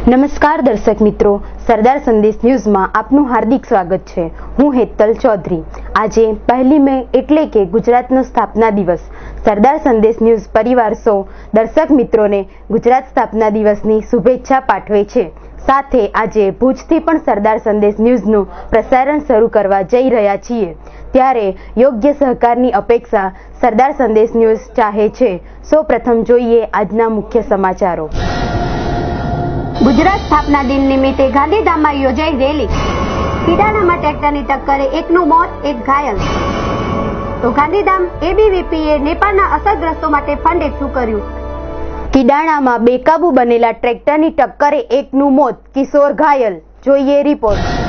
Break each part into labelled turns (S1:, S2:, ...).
S1: નમસ્કાર દર્શક મિત્રો, સરદાર સંદેશ ન્યૂઝમાં આપનું હાર્દિક સ્વાગત છે। હું હેતલ ચૌધરી। આજે 1 મે એટલે કે ગુજરાતનો સ્થાપના દિવસ। સરદાર સંદેશ ન્યૂઝ પરિવાર સૌ દર્શક મિત્રોને ગુજરાત સ્થાપના દિવસની શુભેચ્છા પાઠવે છે। સાથે આજે ભુજથી પણ સરદાર સંદેશ ન્યૂઝનું પ્રસારણ શરૂ કરવા જઈ રહ્યા છીએ, ત્યારે યોગ્ય સહકારની અપેક્ષા સરદાર સંદેશ ન્યૂઝ ચાહે છે। સૌપ્રથમ જોઈએ આજના મુખ્ય સમાચારો।
S2: गुजरात स्थापना दिन निमित्ते गांधीधाम में योजाई रेली। किडाणा में ट्रेक्टर की टक्करे एकनु मौत, एक घायल। तो गांधीधाम एबीवीपीए नेपाळना असरग्रस्तों माटे फंड एकठुं कर्युं।
S1: किडाणा में बेकाबू बनेला ट्रेक्टर की टक्करे एकनु मौत, किशोर घायल। जोईए रिपोर्ट।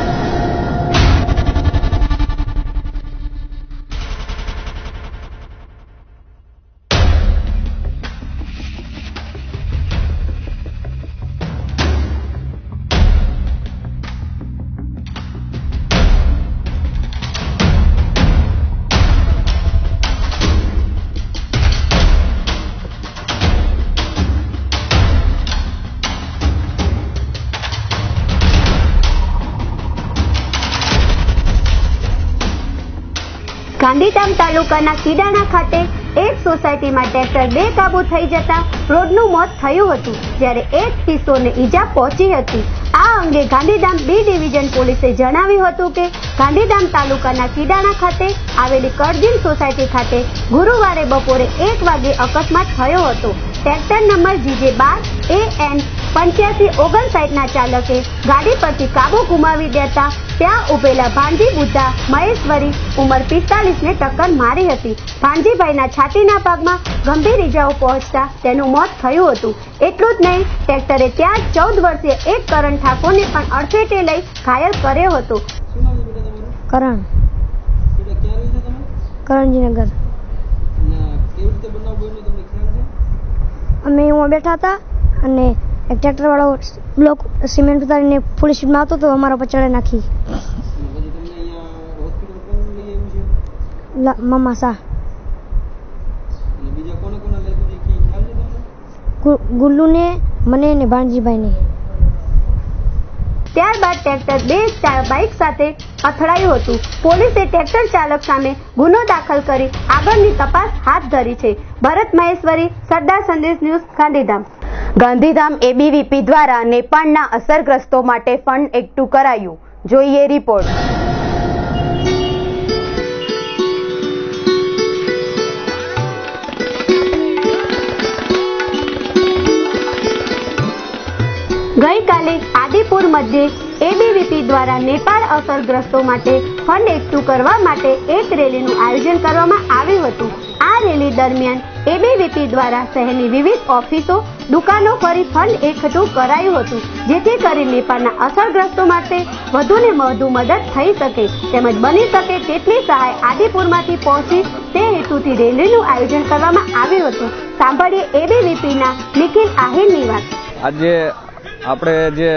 S2: गांधीधाम तालुकाना किडाणा खाते एक सोसायटी में ट्रेक्टर बेकाबू थई जता रोडनु मौत थयुं हतुं, ज्यारे एक किशोरने ईजा पहोंची हती। आ अंगे गांधीधाम बी डिविजन पोलीसे जणाव्युं हतुं के गांधीधाम तालुकाना किडाणा खाते आवेली करजीन सोसायटी खाते गुरुवारे बपोरे 1 वागे अकस्मात थयो हतो। ट्रेक्टर नंबर GJ12 AN 8559 ना चालके गाड़ी परथी काबू गुमावी देता त्या उभेला भांजी बुद्धा महेश्वरी उमर 45 ने टक्कर मारी हती। भांजीभाईना छातीना भागमां गंभीर इजाओ पहोंचता तेनुं मौत थयुं हतुं। एटલું જ નહીં, ट्रेक्टरे त्या 14 वर्षीय एक करण ठाकोरने पण अड़फेटे लई घायल कर्यो हतो।
S3: करंजीनगर અમે હું બેઠા હતા અને એક ટ્રેક્ટર વાળો બ્લોક સિમેન્ટ ઉતારીને ફૂલ સ્પીડમાં આવતો તો અમારા પર ચડે નાખી। મામા શાહ ગુલ્લુને મને ને ભાણજીભાઈને।
S2: ત્યારબાદ ટ્રેક્ટર બે બાઇક સાથે અથડાયું હતું। પોલીસે ટ્રેક્ટર ચાલક સામે ગુનો દાખલ કરી આગળની તપાસ હાથ ધરી છે। ભરત મહેશ્વરી, સરદાર સંદેશ ન્યૂઝ, ગાંધીધામ।
S1: ગાંધીધામ એબીવીપી દ્વારા નેપાળના અસરગ્રસ્તો માટે ફંડ એકઠું કરાયું। જોઈએ રિપોર્ટ।
S2: ગઈકાલે આદિપુર મધ્યે એબીવીપી દ્વારા નેપાળ અસરગ્રસ્તો માટે ફંડ એકઠું કરવા માટે એક રેલીનું આયોજન કરવામાં આવ્યું હતું। આ રેલી દરમિયાન એબીવીપી દ્વારા શહેરની વિવિધ ઓફિસો, દુકાનો ફરી ફંડ એકઠું કરાયું હતું, જેથી કરી નેપાળના અસરગ્રસ્તો માટે વધુને વધુ મદદ થઈ શકે તેમજ બની શકે તેટલી સહાય આદિપુરમાંથી પહોંચી તે હેતુથી રેલીનું આયોજન કરવામાં આવ્યું હતું। સાંભળીએ એબીવીપીના નિખિલ આહિરની વાત।
S4: આજે આપણે જે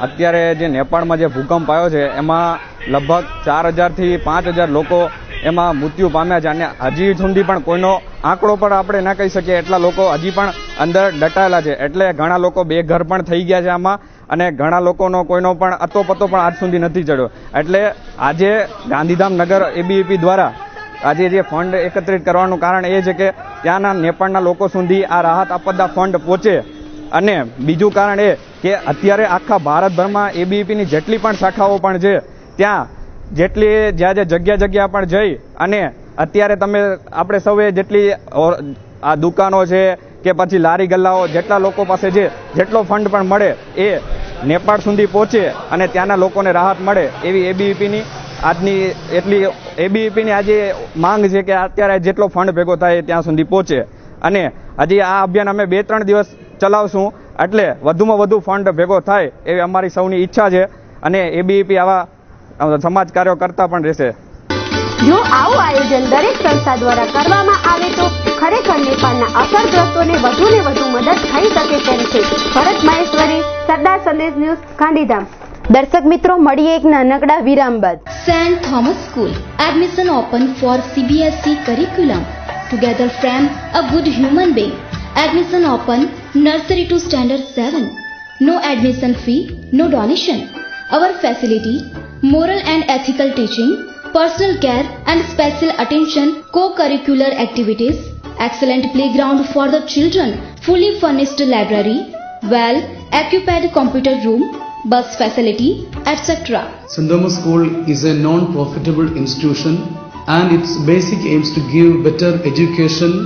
S4: અત્યારે જે નેપાળમાં જે ભૂકંપ આવ્યો છે એમાં લગભગ 4000 થી 5000 લોકો એમાં મૃત્યુ પામ્યા છે અને હજી સુધી પણ કોઈનો આંકડો પણ આપણે ના કહી શકીએ એટલા લોકો હજી પણ અંદર દટાયેલા છે। એટલે ઘણા લોકો બેઘર પણ થઈ ગયા છે આમાં અને ઘણા લોકોનો કોઈનો પણ અતોપતો પણ આજ સુધી નથી ચડ્યો। એટલે આજે ગાંધીધામ નગર એબીવીપી દ્વારા આજે જે ફંડ એકત્રિત કરવાનું કારણ એ છે કે ત્યાંના નેપાળના લોકો સુધી આ રાહત આપદા ફંડ પહોંચે। અને બીજું કારણ એ કે અત્યારે આખા ભારતભરમાં એબીવીપીની જેટલી પણ શાખાઓ પણ છે ત્યાં જેટલી જ્યાં જગ્યા પણ જઈ અને અત્યારે તમે આપણે સૌએ જેટલી આ દુકાનો છે કે પછી લારી ગલ્લાઓ જેટલા લોકો પાસે છે જેટલો ફંડ પણ મળે એ નેપાળ સુધી પહોંચે અને ત્યાંના લોકોને રાહત મળે એવી એબીવીપીની આજની એટલી એબીવીપીની આજે માંગ છે કે અત્યારે જેટલો ફંડ ભેગો થાય ત્યાં સુધી પહોંચે અને હજી આ અભિયાન અમે 2-3 દિવસ ચલાવશું એટલે વધુમાં વધુ ફંડ ભેગો થાય એવી અમારી સૌની ઈચ્છા છે અને એબીવીપી આવા સમાજ કાર્યો કરતા પણ રહેશે।
S2: જો આવું આયોજન દરેક સંસ્થા દ્વારા કરવામાં આવે તો ખરેખર નેપાળના અસરગ્રસ્તોને વધુને વધુ મદદ થઈ શકે તેમ છે। ભરત મહેશ્વરી, સરદાર સંદેશ ન્યૂઝ, ગાંધીધામ।
S1: દર્શક મિત્રો, મળીએ એક નાનકડા વિરામ બાદ।
S5: Saint Thomas school admission open for CBSE curriculum. Together frame a good human being. Admission open nursery to standard 7. No admission fee, no donation. Our facility, moral and ethical teaching, personal care and special attention, co-curricular activities, excellent playground for the children, fully furnished library, well-occupied computer room, bus facility, etc.
S6: St. Thomas School is a non-profitable institution and its basic aims to give better education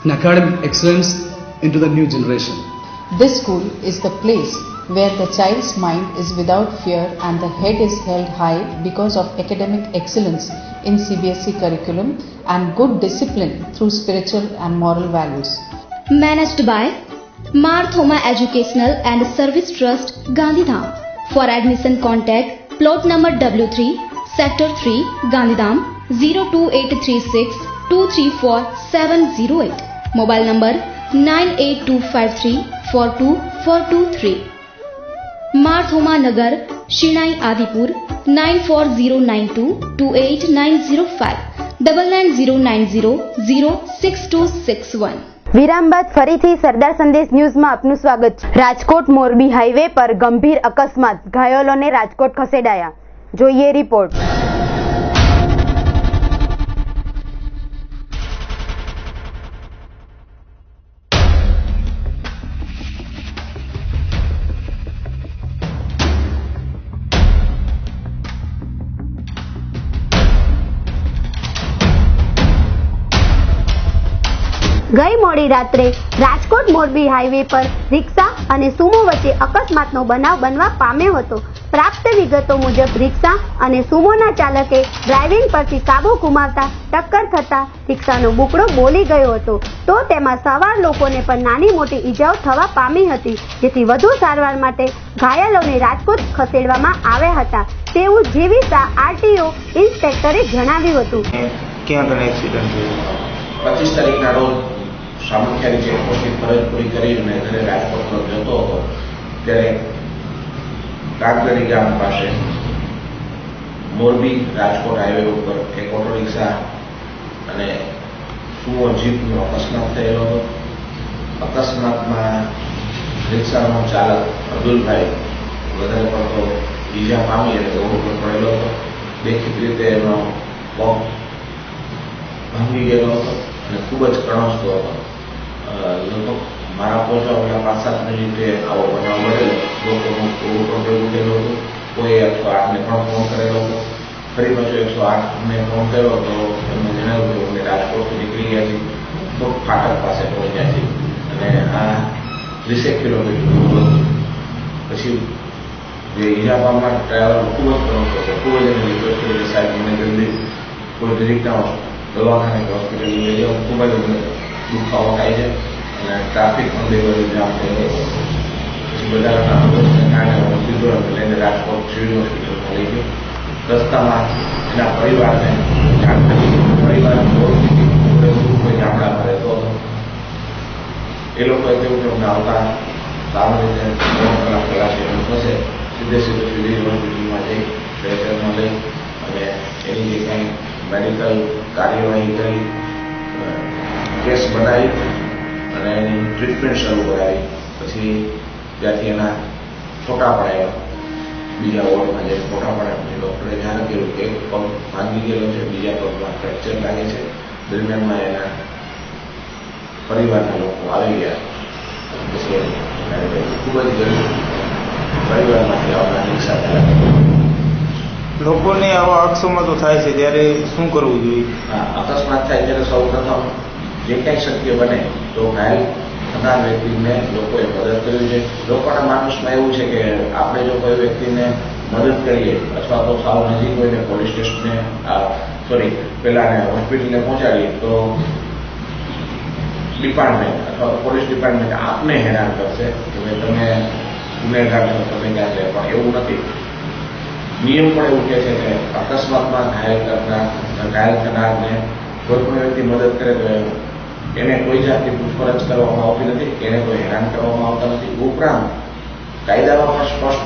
S6: and academic excellence into the new generation.
S7: This school is the place where the child's mind is without fear and the head is held high because of academic excellence in CBSE curriculum and good discipline through spiritual and moral values.
S5: Managed by Mar Thoma Educational and Service Trust, Gandhidham. For admission contact plot number W3, Sector 3, Gandhidham 02836 234 708. Mobile number 98253 42423. Mar Thoma Nagar, Shinai Adipur 94092 28905 9990 06261.
S1: વિરામ બાદ ફરીથી સરદાર સંદેશ ન્યૂઝમાં આપનું સ્વાગત છે. Rajkot Morbi highway પર ગંભીર અકસ્માત, ઘાયલોને રાજકોટ ખસેડાયા. જોઈએ રિપોર્ટ.
S2: ગઈ મોડી રાત્રે રાજકોટ મોરબી હાઈવે પર રિક્ષા અને સુમો વચ્ચે અકસ્માતનો બનાવ બનવા પામ્યો હતો. પ્રાપ્ત વિગતો મુજબ રિક્ષા અને સુમોના ચાલકે ડ્રાઇવિંગ પરથી કાબુ ગુમાવતા ટક્કર થતા રિક્ષાનો બુકડો બોલી ગયો હતો, તો તેમાં સવાર લોકોને પણ નાની મોટી ઈજાઓ થવા પામી હતી, જેથી વધુ સારવાર માટે ઘાયલોને રાજકોટ ખસેડવામાં આવ્યા હતા તેવું જીવીસા આરટીઓ ઇન્સ્પેક્ટરે જણાવ્યું હતું.
S8: ક્યાં ઘણા એક્સિડન્ટ થયો? 25 તારીખના રોજ સામખિયારી ચેકપોસ્ટની ફરજ પૂરી કરીને ઘરે રાજકોટ જતો હતો ત્યારે કાગદરી ગામ પાસે મોરબી રાજકોટ હાઈવે ઉપર એક ઓટો રિક્ષા અને સુમો જીપનો અકસ્માત થયેલો હતો. અકસ્માતમાં રિક્ષાનો ચાલક અબ્દુલભાઈ વધારે પડતો ઈજા પામી અને રોડ ઉપર પડેલો હતો. દેખીતી રીતે એનો પગ ભાંગી ગયેલો હતો અને ખૂબ જ કણસતો હતો. લગભગ મારા પહોંચવા 5-7 મિનિટે આવો બનાવ બનેલો. લોકોનું પૂરું પણ ભેગું થયેલું હતું. કોઈ 108ને પણ ફોન કરેલો હતો. ફરી પાછો 108ને ફોન કર્યો તો એમને જણાવ્યું કે અમે રાજકોટથી નીકળી ગયા છીએ, તો ફાટક પાસે પહોંચ્યા છીએ અને આ 30 કિલોમીટર દૂર હતું. પછી જે ઈજા પામનાર ડ્રાઈવર ખૂબ જ કણસતો હતો. ખૂબ જ એને રિક્વેસ્ટ કરી કે સાહેબ મને જલ્દી કોઈ નજીકના દવાખાને હોસ્પિટલ લઈ જાઓ, ખૂબ જ દુખાવો થાય છે અને ટ્રાફિક પણ બે બાજુ જામ થયેલો હતો. પછી બધાના આંદોલનને કારણે સીધો લઈને રાજકોટ સિવિલ હોસ્પિટલમાં લઈ ગયો. રસ્તામાં એના પરિવારને જાણ કરી. પરિવાર કોઈ ગામડામાં રહેતો હતો. એ લોકોએ કેવું કે અમને આવતા સામાન્ય રીતે 3 કલાક થશે, સીધે સિવિલ હોસ્પિટલમાં જઈ સ્ટ્રેચરમાં લઈ અને એની જે કાંઈ મેડિકલ કાર્યવાહી કરી કેસ બનાવી અને એની ટ્રીટમેન્ટ શરૂ કરાવી. પછી ત્યાંથી એના ફોટા પડાવ્યા. બીજા વોર્ડમાં જઈને ફોટા પડાવ્યા. પછી ડૉક્ટરે જાણ કર્યું કે એક પગ ભાંગી ગયેલો છે, બીજા પગમાં ફ્રેક્ચર લાગે છે. દરમિયાનમાં એના પરિવારના લોકો આવી ગયા. પછી ખૂબ જ ગરીબ પરિવારમાંથી આવનાર રિક્ષા ચાલક
S9: લોકોને આવા અકસ્માતો થાય છે ત્યારે શું કરવું જોઈએ?
S8: અકસ્માત થાય ત્યારે સૌ પ્રથમ જે કંઈ શક્ય બને તો ઘાયલ થનાર વ્યક્તિને લોકોએ મદદ કરવી છે. લોકોના માનસમાં એવું છે કે આપણે જો કોઈ વ્યક્તિને મદદ કરીએ અથવા તો સાવ નજીક હોઈને પોલીસ સ્ટેશને પેલાને હોસ્પિટલે પહોંચાડીએ તો ડિપાર્ટમેન્ટ અથવા તો પોલીસ ડિપાર્ટમેન્ટ આપને હેરાન કરશે કે ભાઈ તમે ગુનેગાર છો, તમે ક્યાં લે. પણ એવું નથી. નિયમ પણ એવું કહે છે કે અકસ્માતમાં ઘાયલ થનારને કોઈ પણ વ્યક્તિ મદદ કરે તો એને કોઈ જાતની પૂછપરછ કરવામાં આવતી નથી, એને કોઈ હેરાન કરવામાં આવતા નથી. ઉપરાંત કાયદામાં પણ સ્પષ્ટ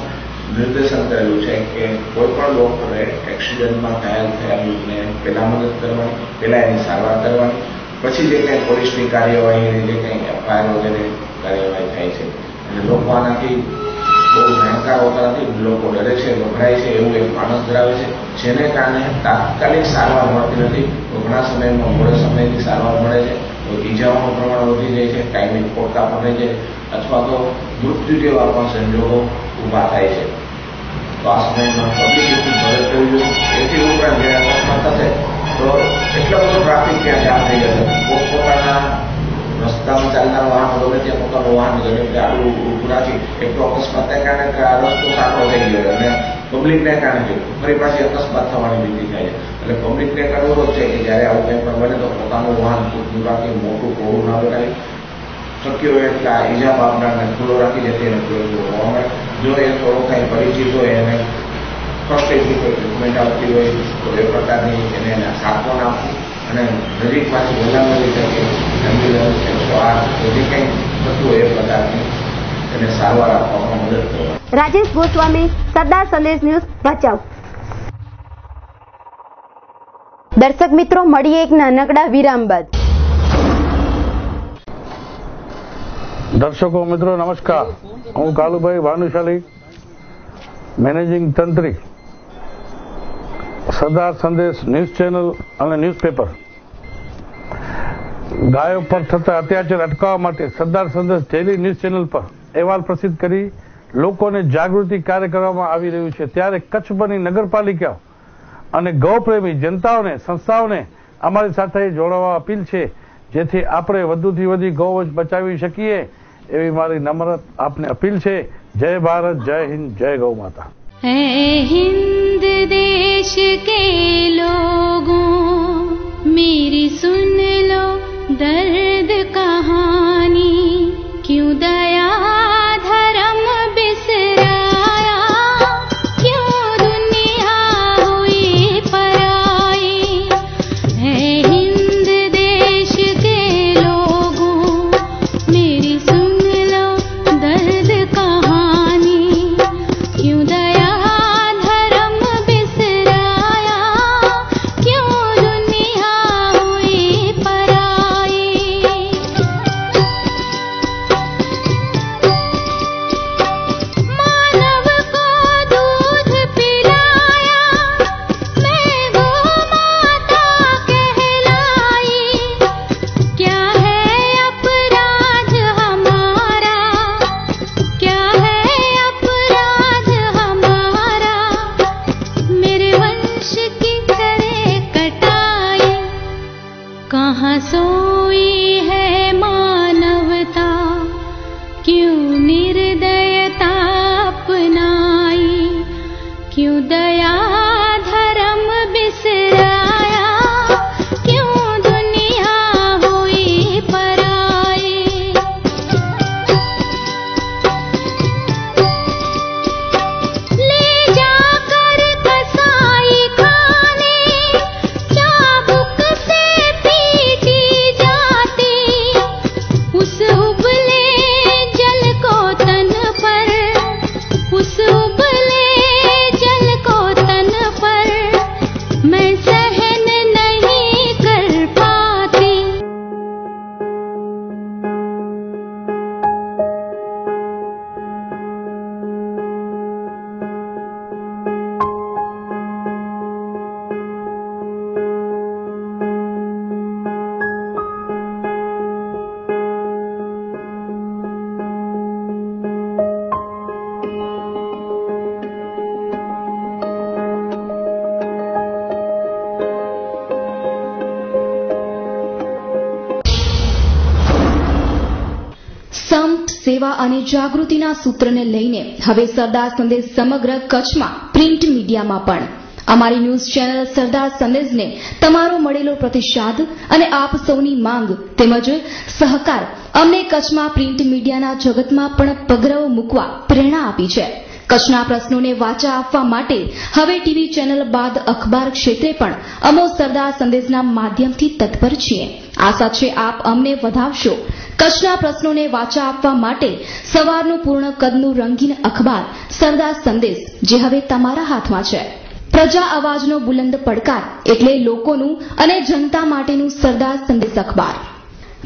S8: નિર્દેશન કરેલું છે કે કોઈ પણ ડોક્ટરે એક્સિડન્ટમાં ઘાયલ થયેલુંને પહેલાં મદદ કરવાની, પહેલાં એની સારવાર કરવાની, પછી જે કંઈ પોલીસની કાર્યવાહી, જે કંઈ એફઆઈઆર વગેરે કાર્યવાહી થાય છે. અને લોકો આનાથી બહુ જાણકાર હોતા નથી, લોકો ડરે છે, ગભરાય છે એવું એક માણસ ધરાવે છે, જેને કારણે તાત્કાલિક સારવાર મળતી નથી. તો ઘણા સમયમાં મોડે સમયથી સારવાર મળે છે, તો ઈજાઓનું પ્રમાણ વધી જાય છે, કાયમી ખોટકા પડે છે, અથવા તો મૃત્યુ જેવા પણ સંજોગો ઊભા થાય છે. તો આ સમયમાં પબ્લિક ફરજ કરવી જોઈએ. એથી ઉપરાંત જ્યારે અકસ્માત થશે તો એટલો બધો ટ્રાફિક ત્યાં જામ થઈ જશે, પોતપોતાના રસ્તામાં ચાલનાર વાહનો ગમે ત્યાં પોતાનું વાહન ગમે ત્યાં આડું ઊભું રાખી એક તો અકસ્માતને કારણે રસ્તો સાંકળો થઈ ગયો અને પબ્લિકને કારણે ફરી પાછી અકસ્માત થવાની ભીતિ થાય છે. એટલે પબ્લિકને કરવો જ છે કે જ્યારે આવું કંઈ પણ બને તો પોતાનું વાહન ખુલ્લું રાખી મોટું ટોળું ના બનાવી શક્ય હોય એટલા ઈજા પામનારને ખુલ્લો રાખી જેથી એને ખુલ્લો હોવા મળે. જો એ થોડો કાંઈ પરિચિત હોય એને ફર્સ્ટ એડની કોઈ ટ્રીટમેન્ટ આવતી હોય તો એ પ્રકારની એને સાંત્વન આપવું અને નજીકમાંથી વહેલા મળી શકે એમ્બ્યુલન્સ 108 જે કંઈ થતું હોય એ પ્રકારની એને સારવાર આપવામાં મદદ કરવા.
S2: રાજેશ ગોસ્વામી, સરદાર સંદેશ ન્યૂઝ, ભચાઉ.
S1: દર્શક મિત્રો, મળીએ એક નાનકડા વિરામ બાદ.
S10: દર્શકો મિત્રો નમસ્કાર, હું કાલુભાઈ ભાનુશાલી, મેનેજિંગ તંત્રી, સરદાર સંદેશ ન્યૂઝ ચેનલ અને ન્યૂઝપેપર. ગાયો પર થતા અત્યાચાર અટકાવવા માટે સરદાર સંદેશ ડેલી ન્યૂઝ ચેનલ પર અહેવાલ પ્રસિદ્ધ કરી લોકોને જાગૃતિ કાર્ય કરવામાં આવી રહ્યું છે. ત્યારે કચ્છભરની નગરપાલિકા અને ગૌપ્રેમી જનતાઓને, સંસ્થાઓને અમારી સાથે જોડાવા અપીલ છે, જેથી આપણે વધુથી વધુ ગૌવંશ બચાવી શકીએ એવી મારી નમ્ર આપને અપીલ છે. જય ભારત, જય હિન્દ, જય ગૌ માતા.
S5: हिंद देश के लोगों मेरी सुन लो दर्द कहानी, क्यों दया धर्म बिसराया, क्यों दुनिया हुई पराई. हिंद देश के लोगों मेरी सुन लो दर्द कहानी, क्यों दया સેવા અને જાગૃતિના સૂત્રને લઈને હવે સરદાર સંદેશ સમગ્ર કચ્છમાં પ્રિન્ટ મીડિયામાં પણ. અમારી ન્યૂઝ ચેનલ સરદાર સંદેશને તમારો મળેલો પ્રતિસાદ અને આપ સૌની માંગ તેમજ સહકાર અમને કચ્છમાં પ્રિન્ટ મીડિયાના જગતમાં પણ પગરવ મૂકવા પ્રેરણા આપી છે. કચ્છના પ્રશ્નોને વાચા આપવા માટે હવે ટીવી ચેનલ બાદ અખબાર ક્ષેત્રે પણ અમો સરદાર સંદેશના માધ્યમથી તત્પર છીએ. આશા છે આપ અમને વધાવશો. કચ્છના પ્રશ્નોને વાચા આપવા માટે સવારનું પૂર્ણ કદનું રંગીન અખબાર સરદાર સંદેશ જે હવે તમારા હાથમાં છે. પ્રજા અવાજનો બુલંદ પડકાર એટલે લોકોનું અને જનતા માટેનું સરદાર સંદેશ અખબાર.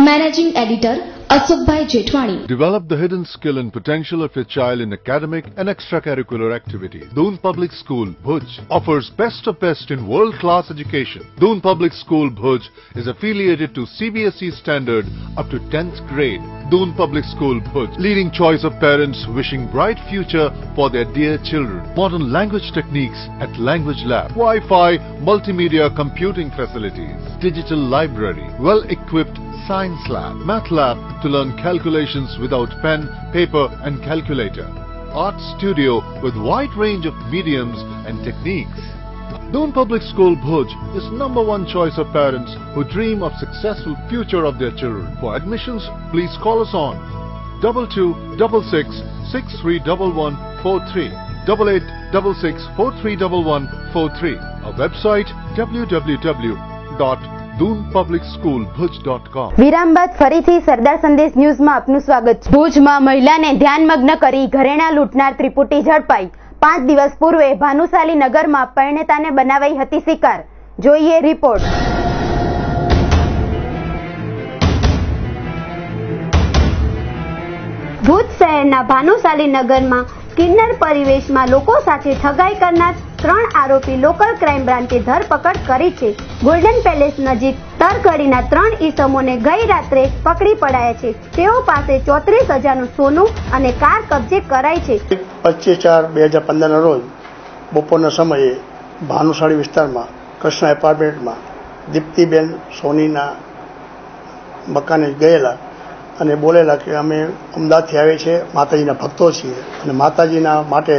S5: Managing editor Ashokbhai Jethwani.
S11: Develop the hidden skill and potential of your child in academic and extracurricular activities. Doon Public School, Bhuj offers best of best in world-class education. Doon Public School, Bhuj is affiliated to CBSE standard up to 10th grade. Doon Public School, Bhuj, leading choice of parents wishing bright future for their dear children. Modern language techniques at Language Lab, Wi-Fi, multimedia computing facilities, digital library, well-equipped Science Lab, Math Lab to learn calculations without pen, paper and calculator. Art Studio with wide range of mediums and techniques. Doon Public School Bhuj is #1 choice of parents who dream of successful future of their children. For admissions, please call us on 2266631143, 8866431143. Our website www.doonpublicschoolbhuj.com.
S1: વિરામ બાદ ફરીથી સરદાર સંદેશ ન્યૂઝમાં આપનું સ્વાગત છે. ભુજમાં મહિલાને ધ્યાનમગ્ન કરી ઘરેણા લૂંટનાર ત્રિપુટી ઝડપાઈ. 5 દિવસ પૂર્વે ભાનુશાલી નગરમાં પરિણીતાને બનાવાઈ હતી શિકાર. જોઈએ રિપોર્ટ.
S2: ભુજ શહેરના ભાનુશાલી નગરમાં કિન્નર પરિવેશમાં લોકો સાથે ઠગાઈ કરનાર 3 આરોપી લોકલ ક્રાઇમ બ્રાન્ચે ધરપકડ કરી છે. ગોલ્ડન પેલેસ નજીક તરકડીના 3 ઈસમોને ગઈ રાત્રે પકડી પડાયા છે. તેઓ પાસે 34,000નું સોનું અને કાર કબજે કરાઈ છે.
S12: 25/4/2015 રોજ બપોરના સમયે ભાનુશાળી વિસ્તારમાં કૃષ્ણા એપાર્ટમેન્ટમાં દીપ્તિબેન સોનીના મકાને ગયેલા અને બોલેલા કે અમે અમદાવાદથી આવીએ છીએ, માતાજીના ભક્તો છીએ અને માતાજીના માટે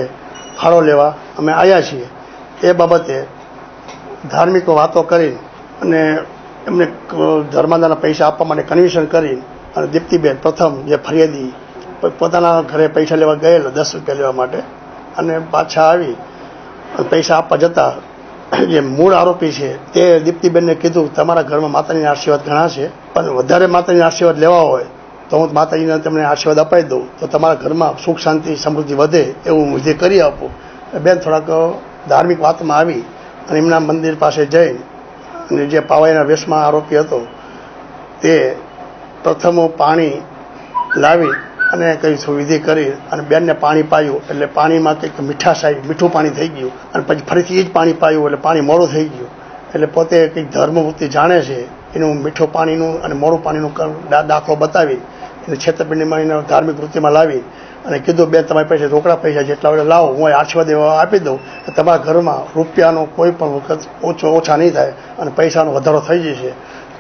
S12: ફાળો લેવા અમે આવ્યા છીએ. એ બાબતે ધાર્મિક વાતો કરી અને એમને ધર્માદાના પૈસા આપવા માટે કન્વિશન કરી અને દીપ્તિબેન પ્રથમ જે ફરિયાદી પોતાના ઘરે પૈસા લેવા ગયેલા 10 રૂપિયા લેવા માટે અને પાછા આવી પૈસા આપવા જતા જે મૂળ આરોપી છે તે દીપ્તિબેનને કીધું તમારા ઘરમાં માતાજીના આશીર્વાદ ઘણા છે, પણ વધારે માતાજીના આશીર્વાદ લેવા હોય તો હું માતાજીને તમને આશીર્વાદ અપાઈ દઉં તો તમારા ઘરમાં સુખ શાંતિ સમૃદ્ધિ વધે એવું વિધિ કરી આપું. બેન થોડાક ધાર્મિક વાતમાં આવી અને એમના મંદિર પાસે જઈ અને જે પાવાઈના વેશમાં આરોપી હતો તે પ્રથમ પાણી લાવી અને કંઈ વિધિ કરી અને બેનને પાણી પાયું એટલે પાણીમાં કંઈક મીઠાશ આવી, મીઠું પાણી થઈ ગયું અને પછી ફરીથી એ જ પાણી પાયું એટલે પાણી મોડું થઈ ગયું. એટલે પોતે કંઈક ધર્મવૃત્તિ જાણે છે એનું મીઠું પાણીનું અને મોડું પાણીનું દાખલો બતાવી એને છેતરપિંડીમાં એને ધાર્મિક વૃત્તિમાં લાવી અને કીધું બેન તમારી પાસે રોકડા પૈસા જેટલા વડે લાવો, હું આશીર્વાદ એવા આપી દઉં કે તમારા ઘરમાં રૂપિયાનો કોઈ પણ વખત ઓછા નહીં થાય અને પૈસાનો વધારો થઈ જશે.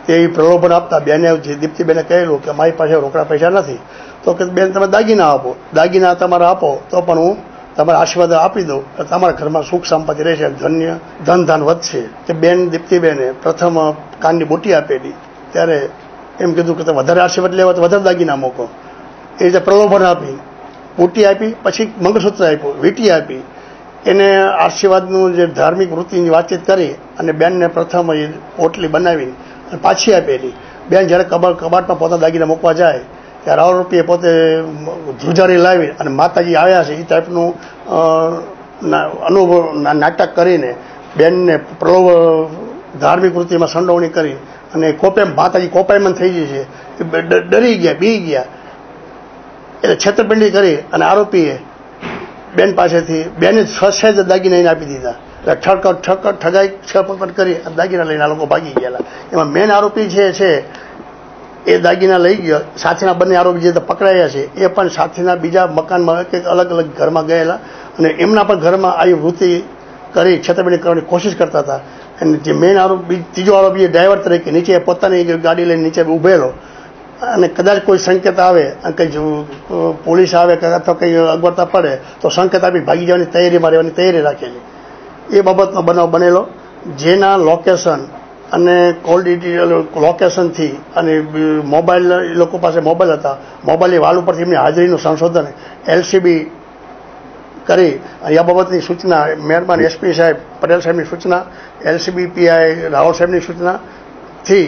S12: તે પ્રલોભન આપતા બેને દીપ્તિબેને કહેલું કે મારી પાસે રોકડા પૈસા નથી તો કે બેન તમે દાગીના આપો, દાગીના તમારા આપો તો પણ હું તમારા આશીર્વાદ આપી દઉં કે તમારા ઘરમાં સુખ સંપત્તિ રહેશે, ધન વધશે. તે બેન દીપ્તિબેને પ્રથમ કાનની બુટી આપેલી ત્યારે એમ કીધું કે તમે વધારે આશીર્વાદ લેવા તો વધારે દાગીના મૂકો. એ રીતે પ્રલોભન આપી, બુટી આપી, પછી મંગળસૂત્ર આપ્યું, વીંટી આપી. એને આશીર્વાદનું જે ધાર્મિક વૃત્તિની વાતચીત કરી અને બેનને પ્રથમ એ પોટલી બનાવી અને પાછી આપેલી. બેન જ્યારે કબાટમાં પોતા દાગીના મૂકવા જાય ત્યારે આરોપીએ પોતે ધ્રુજારી લાવી અને માતાજી આવ્યા છે એ ટાઈપનું અનુભવ નાટક કરીને બેનને ધાર્મિક વૃત્તિમાં સંડોવણી કરી અને માતાજી કોપાયમાન થઈ ગઈ છે, ડરી ગયા, બી ગયા. એટલે છેતરપિંડી કરી અને આરોપીએ બેન પાસેથી બેને 6 દાગીના આપી દીધા. એટલે ઠગાઈ છપટ કરી દાગીના લઈને આ લોકો ભાગી ગયેલા. એમાં મેન આરોપી છે એ દાગીના લઈ ગયો. સાથેના બંને આરોપી જે પકડાયા છે એ પણ સાથેના બીજા મકાનમાં કંઈક અલગ અલગ ઘરમાં ગયેલા અને એમના પણ ઘરમાં આવી વૃત્તિ કરી છેતરપિંડી કરવાની કોશિશ કરતા હતા. અને જે મેન આરોપી ત્રીજો આરોપી ડ્રાઈવર તરીકે નીચે પોતાની ગાડી લઈને નીચે ઉભેલો અને કદાચ કોઈ સંકેત આવે અને કંઈ પોલીસ આવે અથવા કંઈ અગવડતા પડે તો સંકેત આપી ભાગી જવાની તૈયારીમાં રહેવાની તૈયારી રાખેલી. એ બાબતનો બનાવ બનેલો જેના લોકેશન અને કોલ ડિટેલ લોકેશનથી અને મોબાઈલ એ લોકો પાસે મોબાઈલ હતા, મોબાઈલની વાલ ઉપરથી એમની હાજરીનું સંશોધન LCB કરી અને આ બાબતની સૂચના મહેરબાન SP સાહેબ પટેલ સાહેબની સૂચના, LCB PI રાવળ સાહેબની સૂચનાથી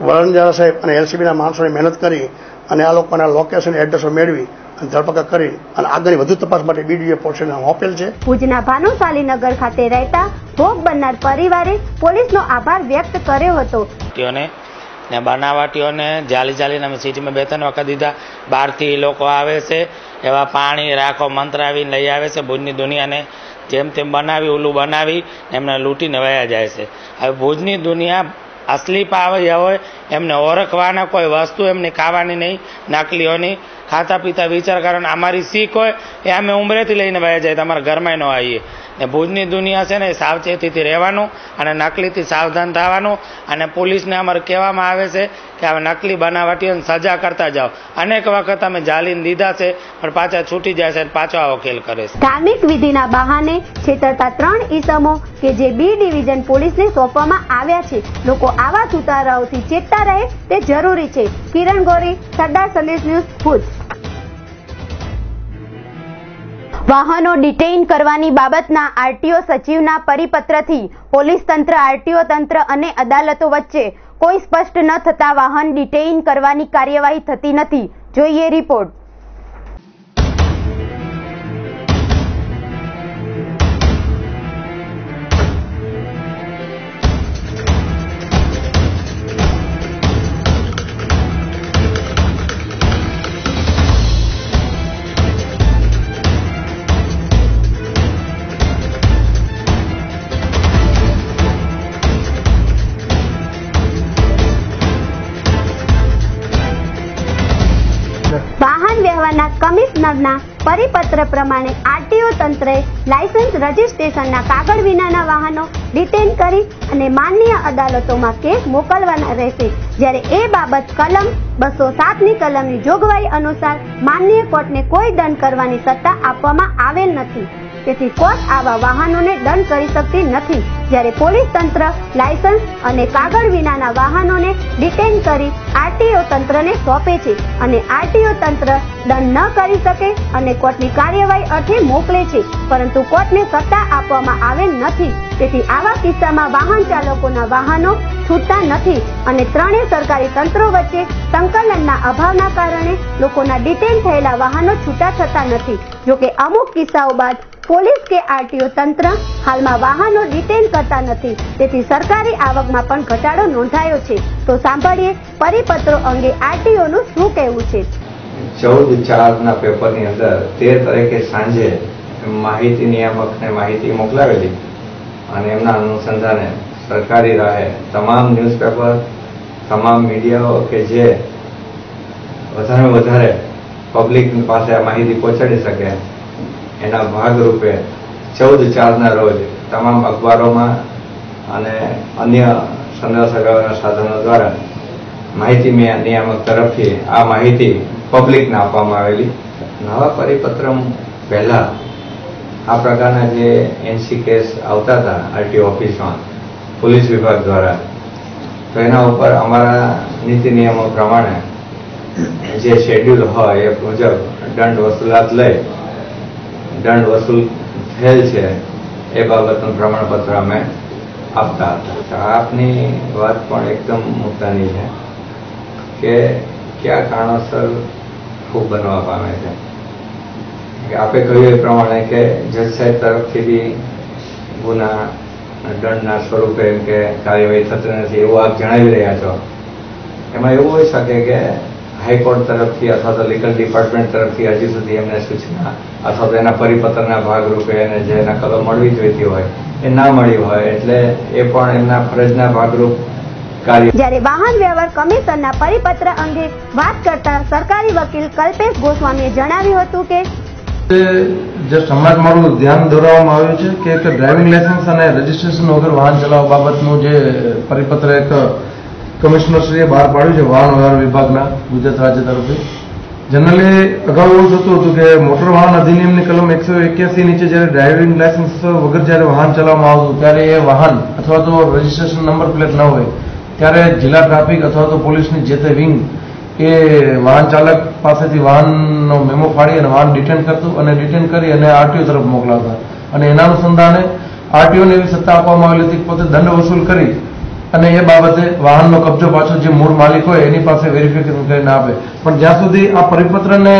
S12: વરણજારા સાહેબ અને LCBના માણસોને મહેનત કરી અને આ લોકોના લોકેશન એડ્રેસો મેળવી અને ધરપકડ કરી અને આગળની વધુ તપાસ માટે BDO પોલીસને આપેલ છે.
S2: ભુજના ભાનુશાલી નગર ખાતે રહેતા ભોગ બનનાર પરિવારે પોલીસનો આભાર વ્યક્ત કર્યો હતો.
S13: તેઓને ને બનાવટીઓને જાલીને અમે સિટીમાં 2-3 વખત દીધા. બહારથી લોકો આવે છે, એવા પાણી રાખો મંત્રાવીને લઈ આવે છે. ભુજની દુનિયાને જેમ તેમ બનાવી ઓલું બનાવી એમને લૂંટીને વયા જાય છે. હવે ભુજની દુનિયા અસલી પાવ્યા હોય એમને ઓળખવાના, કોઈ વસ્તુ એમની ખાવાની નહીં, નકલીઓની ખાતા પીતા વિચાર કરવાનો. અમારી શીખ હોય એ અમે ઉંમરેથી લઈને વયા જાય, તમારા ઘરમાં ન આવીએ. ને ભુજની દુનિયા છે ને એ સાવચેતીથી રહેવાનું અને નકલીથી સાવધાન થવાનું. અને પોલીસને અમારે કહેવામાં આવે છે કે હવે નકલી બનાવટીઓને સજા કરતા જાઓ. અનેક વખત અમે જાલીને દીધા છે પણ પાછા છૂટી જાય છે અને પાછો આવો ખેલ કરે છે.
S2: ધાર્મિક વિધિના બહાને છેતરતા 3 ઈસમો કે જે B ડિવિઝન પોલીસને સોંપવામાં આવ્યા છે. લોકો આવા સુતારાઓથી ચેતતા રહે તે જરૂરી છે. કિરણ ગોરી, સરદાર સંદેશ ન્યૂઝ, ભુજ.
S1: વાહનો ડિટેઇન કરવાની બાબતના આરટીઓ સચિવના પરિપત્રથી પોલીસ તંત્ર, આરટીઓ તંત્ર અને અદાલતો વચ્ચે કોઈ સ્પષ્ટ ન થતા વાહન ડિટેઇન કરવાની કાર્યવાહી થતી નથી. જોઈએ રિપોર્ટ.
S2: વાહન વ્યવહારના કમિશનરના પરિપત્ર પ્રમાણે આરટીઓ તંત્રએ લાયસન્સ રજીસ્ટ્રેશનના કાગળ વિનાના વાહનો ડિટેઇન કરી અને માનનીય અદાલતોમાં કેસ મોકલવાના રહેશે. જ્યારે એ બાબત કલમ 207ની કલમની જોગવાઈ અનુસાર માનનીય કોર્ટને કોઈ દંડ કરવાની સત્તા આપવામાં આવેલ નથી. તેથી કોર્ટ આવા વાહનોને દંડ કરી શકતી નથી. જ્યારે પોલીસ તંત્ર લાયસન્સ અને કાગળ વિનાના વાહનોને ડિટેઇન કરી આરટીઓ તંત્રને સોંપે છે અને આરટીઓ તંત્ર દંડ ન કરી શકે અને કોર્ટની કાર્યવાહી અર્થે મોકલે છે, પરંતુ કોર્ટને સત્તા આપવામાં આવેલ નથી. તેથી આવા કિસ્સામાં વાહન ચાલકોના વાહનો છૂટતા નથી અને ત્રણેય સરકારી તંત્રો વચ્ચે સંકલનના અભાવના કારણે લોકોના ડિટેઇન થયેલા વાહનો છૂટા થતા નથી. જોકે અમુક કિસ્સાઓ બાદ પોલીસ કે આરટીઓ તંત્ર હાલમાં વાહનો ડિટેઇન કરતા નથી. તેથી સરકારી આવકમાં પણ ઘટાડો નોંધાયો છે. તો સાંભળીએ પરિપત્રો અંગે આરટીઓનું શું કહેવું છે.
S14: 14/4ના પેપરની અંદર 13 તારીખે સાંજે માહિતી નિયામકને માહિતી મોકલાવેલી અને એમના અનુસંધાને સરકારી રાહે તમામ ન્યૂઝપેપર, તમામ મીડિયાઓ કે જે વધારે વધારે પબ્લિક પાસે આ માહિતી પહોંચાડી શકે એના ભાગરૂપે 14/4ના રોજ તમામ અખબારોમાં અને અન્ય સંદેશાવ્યવહારના સાધનો દ્વારા માહિતી નિયામક તરફથી આ માહિતી પબ્લિકને આપવામાં આવેલી. નવા પરિપત્ર પહેલા આ પ્રકારના જે એનસી કેસ આવતા હતા આરટીઓ ઓફિસમાં પોલીસ વિભાગ દ્વારા, તો એના ઉપર અમારા નીતિ નિયમો પ્રમાણે જે શેડ્યુલ હોય એ મુજબ દંડ વસૂલાત લઈ દંડ વસૂલ થયેલ છે એ બાબતનું પ્રમાણપત્ર અમે આપતા હતા. આપની વાત પણ એકદમ મુદ્દાની છે કે કયા કારણોસર ખૂબ બનવા પામે છે. આપે કહ્યું એ પ્રમાણે કે જજ સાહેબ તરફથી બી ગુના દંડના સ્વરૂપે કે કાર્યવાહી થતી નથી એવું આપ જણાવી રહ્યા છો. એમાં એવું હોઈ શકે કે હાઈકોર્ટ તરફથી અથવા તો લીગલ ડિપાર્ટમેન્ટ તરફથી હજી સુધી એમને સૂચના અથવા તો એના પરિપત્રના ભાગરૂપે એને જે નકલો મળવી જોઈતી હોય એ ના મળી હોય, એટલે એ પણ એમના ફરજના ભાગરૂપ કાર્ય.
S2: જ્યારે વાહન વ્યવહાર કમિશનના પરિપત્ર અંગે વાત કરતા સરકારી વકીલ કલ્પેશ ગોસ્વામીએ જણાવ્યું હતું કે
S15: જસ્ટ હમણાં મારું ધ્યાન દોરવામાં આવ્યું છે કે ડ્રાઇવિંગ લાયસન્સ અને રજીસ્ટ્રેશન વગર વાહન ચલાવવા બાબતનું જે પરિપત્ર એક કમિશનરશ્રીએ બહાર પાડ્યું છે વાહન વ્યવહાર વિભાગના ગુજરાત રાજ્ય તરફથી. જનરલી અગાઉ એવું થતું હતું કે મોટર વાહન અધિનિયમની કલમ 181 નીચે જ્યારે ડ્રાઇવિંગ લાયસન્સ વગર જ્યારે વાહન ચલાવવામાં આવતું ત્યારે એ વાહન અથવા તો રજીસ્ટ્રેશન નંબર પ્લેટ ન હોય ત્યારે જિલ્લા ટ્રાફિક અથવા તો પોલીસની જે તે વિંગ એ વાહન ચાલક પાસેથી વાહનનો મેમો ફાડી અને વાહન ડિટેન કરતું અને ડિટેન કરી અને આરટીઓ તરફ મોકલાવતા અને એના અનુસંધાને આરટીઓને એવી સત્તા આપવામાં આવેલી હતી પોતે દંડ વસૂલ કરી અને એ બાબતે વાહનનો કબજો પાછો જે મૂળ માલિક હોય એની પાસે વેરિફિકેશન કરીને આપે. પણ જ્યાં સુધી આ પરિપત્રને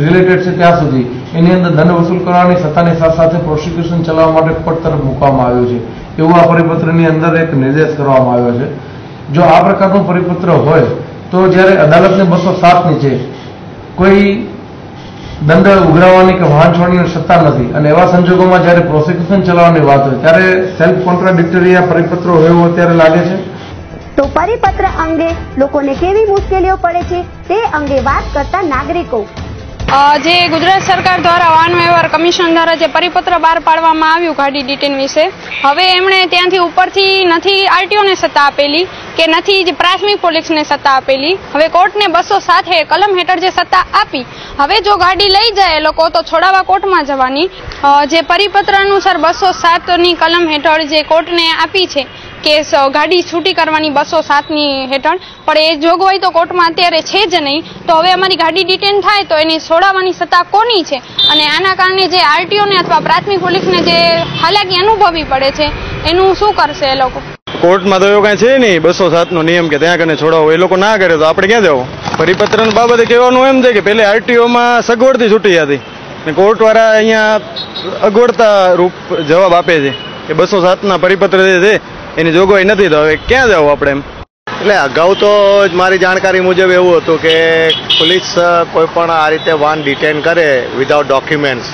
S15: રિલેટેડ છે ત્યાં સુધી એની અંદર દંડ વસૂલ કરવાની સત્તાની સાથે સાથે પ્રોસિક્યુશન ચલાવવા માટે કોર્ટ તરફ મૂકવામાં આવ્યું છે એવું આ પરિપત્રની અંદર એક નિર્દેશ કરવામાં આવ્યો છે. જો આ પ્રકારનો પરિપત્ર હોય તો જ્યારે અદાલતને 207 નીચે કોઈ દંડ ઉઘરાવવાની કે વાહન છોડવાની સત્તા નથી અને એવા સંજોગોમાં જ્યારે પ્રોસિક્યુશન ચલાવવાની વાત હોય ત્યારે સેલ્ફ કોન્ટ્રાડિક્ટરી આ પરિપત્રો હોય એવું અત્યારે લાગે છે.
S2: તો પરિપત્ર અંગે લોકોને કેવી મુશ્કેલીઓ પડે છે તે અંગે વાત કરતા નાગરિકો.
S16: જે ગુજરાત સરકાર દ્વારા વાહન વ્યવહાર કમિશન દ્વારા જે પરિપત્ર બહાર પાડવામાં આવ્યું ગાડી ડિટેન વિશે, હવે એમણે ત્યાંથી ઉપરથી નથી આરટીઓને સત્તા આપેલી કે નથી પ્રાથમિક પોલીસને સત્તા આપેલી. હવે કોર્ટને 207 કલમ હેઠળ જે સત્તા આપી, હવે જો ગાડી લઈ જાય લોકો તો છોડાવવા કોર્ટમાં જવાની. જે પરિપત્ર અનુસાર 207ની કલમ હેઠળ જે કોર્ટને આપી છે કે ગાડી છૂટી કરવાની 207ની હેઠળ, પણ એ જોગવાઈ તો કોર્ટમાં અત્યારે છે જ નહીં. તો હવે અમારી ગાડી ડિટેન થાય તો એની છોડાવવાની સત્તા કોની છે? અને આના કારણે જે આરટીઓને અથવા પ્રાથમિક પોલીસને જે હાલાકી અનુભવવી પડે છે એનું શું કરશે એ લોકો?
S17: કોર્ટમાં તો એવું કઈ છે નહીં 207નો નિયમ કે ત્યાં કને છોડાવો. એ લોકો ના કરે તો આપણે ક્યાં જવું? પરિપત્ર બાબતે કહેવાનું એમ છે કે પહેલે આરટીઓમાં સગવડથી છૂટી હતી, કોર્ટ વાળા અહીંયા અગવડતા રૂપ જવાબ આપે છે કે 207ના પરિપત્ર જે છે એની જોગવાઈ નથી, તો હવે ક્યાં જવું આપણે એમ?
S18: એટલે અગાઉ તો મારી જાણકારી મુજબ એવું હતું કે પોલીસ કોઈ પણ આ રીતે વાહન ડિટેન કરે વિધાઉટ ડોક્યુમેન્ટ્સ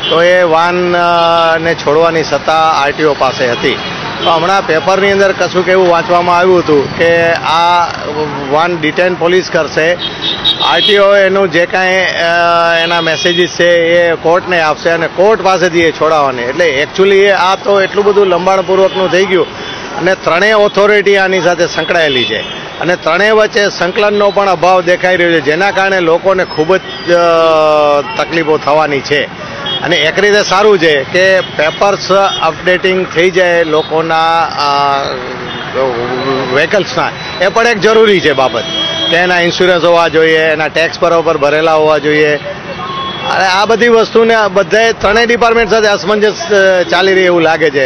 S18: તો એ વાહનને છોડવાની સત્તા આરટીઓ પાસે હતી. તો હમણાં પેપરની અંદર કશુંક એવું વાંચવામાં આવ્યું હતું કે આ વાહન ડિટેન પોલીસ કરશે, આરટીઓ એનું જે કાંઈ એના મેસેજીસ છે એ કોર્ટને આપશે અને કોર્ટ પાસેથી એ છોડાવવાની. એટલે એકચ્યુઅલી આ તો એટલું બધું લંબાણપૂર્વકનું થઈ ગયું અને ત્રણેય ઓથોરિટી આની સાથે સંકળાયેલી છે અને ત્રણેય વચ્ચે સંકલનનો પણ અભાવ દેખાઈ રહ્યો છે, જેના કારણે લોકોને ખૂબ જ તકલીફો થવાની છે. અને એક રીતે સારું છે કે પેપર્સ અપડેટિંગ થઈ જાય લોકોના વ્હીકલ્સના, એ પણ એક જરૂરી છે બાબત કે એના ઇન્સ્યોરન્સ હોવા જોઈએ, એના ટેક્સ બરોબર ભરેલા હોવા જોઈએ. અને આ બધી વસ્તુને બધાએ ત્રણેય ડિપાર્ટમેન્ટ સાથે અસમંજસ ચાલી રહી એવું લાગે છે.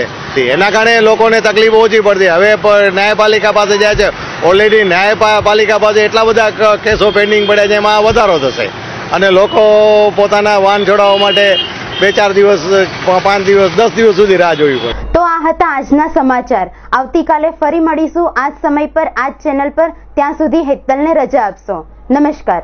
S18: એના કારણે લોકોને તકલીફ ઓછી પડતી. હવે ન્યાયપાલિકા પાસે જાય છે, ઓલરેડી ન્યાયપાલિકા પાસે એટલા બધા કેસો પેન્ડિંગ પડ્યા છે, એમાં વધારો થશે અને લોકો પોતાના વાહન છોડાવવા માટે 2-4 દિવસ 5 દિવસ 10 દિવસ સુધી રાહ જોવી પડે.
S1: તો આ હતા આજના સમાચાર. આવતીકાલે ફરી મળીશું આ જ સમય પર, આ જ ચેનલ પર. ત્યાં સુધી હેતલને રજા આપશો. નમસ્કાર.